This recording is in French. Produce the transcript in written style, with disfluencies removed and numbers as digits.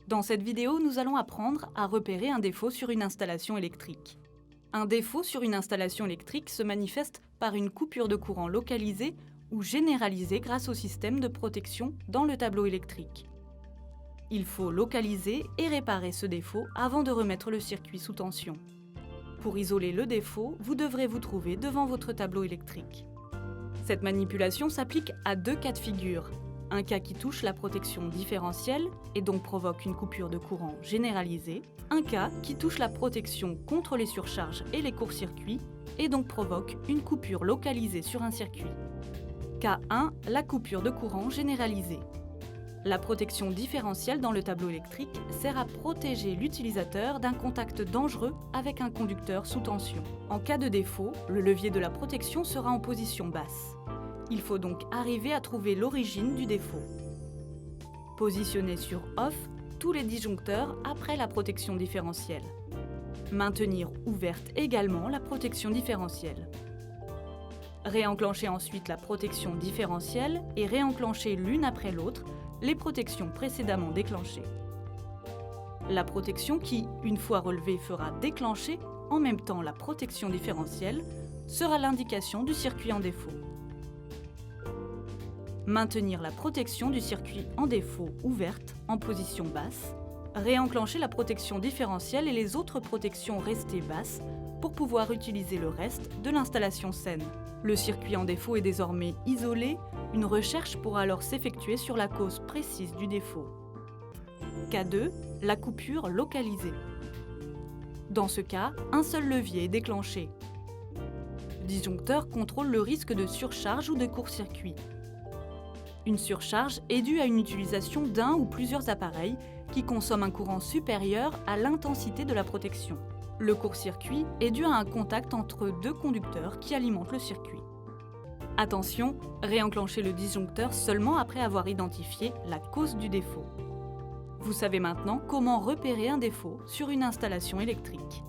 Dans cette vidéo, nous allons apprendre à repérer un défaut sur une installation électrique. Un défaut sur une installation électrique se manifeste par une coupure de courant localisée ou généralisée grâce au système de protection dans le tableau électrique. Il faut localiser et réparer ce défaut avant de remettre le circuit sous tension. Pour isoler le défaut, vous devrez vous trouver devant votre tableau électrique. Cette manipulation s'applique à deux cas de figure. Un cas qui touche la protection différentielle et donc provoque une coupure de courant généralisée. Un cas qui touche la protection contre les surcharges et les courts-circuits et donc provoque une coupure localisée sur un circuit. Cas 1, la coupure de courant généralisée. La protection différentielle dans le tableau électrique sert à protéger l'utilisateur d'un contact dangereux avec un conducteur sous tension. En cas de défaut, le levier de la protection sera en position basse. Il faut donc arriver à trouver l'origine du défaut. Positionner sur Off tous les disjoncteurs après la protection différentielle. Maintenir ouverte également la protection différentielle. Réenclencher ensuite la protection différentielle et réenclencher l'une après l'autre les protections précédemment déclenchées. La protection qui, une fois relevée, fera déclencher en même temps la protection différentielle sera l'indication du circuit en défaut. Maintenir la protection du circuit en défaut ouverte en position basse. Réenclencher la protection différentielle et les autres protections restées basses pour pouvoir utiliser le reste de l'installation saine. Le circuit en défaut est désormais isolé, une recherche pourra alors s'effectuer sur la cause précise du défaut. Cas 2, la coupure localisée. Dans ce cas, un seul levier est déclenché. Le disjoncteur contrôle le risque de surcharge ou de court-circuit. Une surcharge est due à une utilisation d'un ou plusieurs appareils qui consomment un courant supérieur à l'intensité de la protection. Le court-circuit est dû à un contact entre deux conducteurs qui alimentent le circuit. Attention, réenclenchez le disjoncteur seulement après avoir identifié la cause du défaut. Vous savez maintenant comment repérer un défaut sur une installation électrique.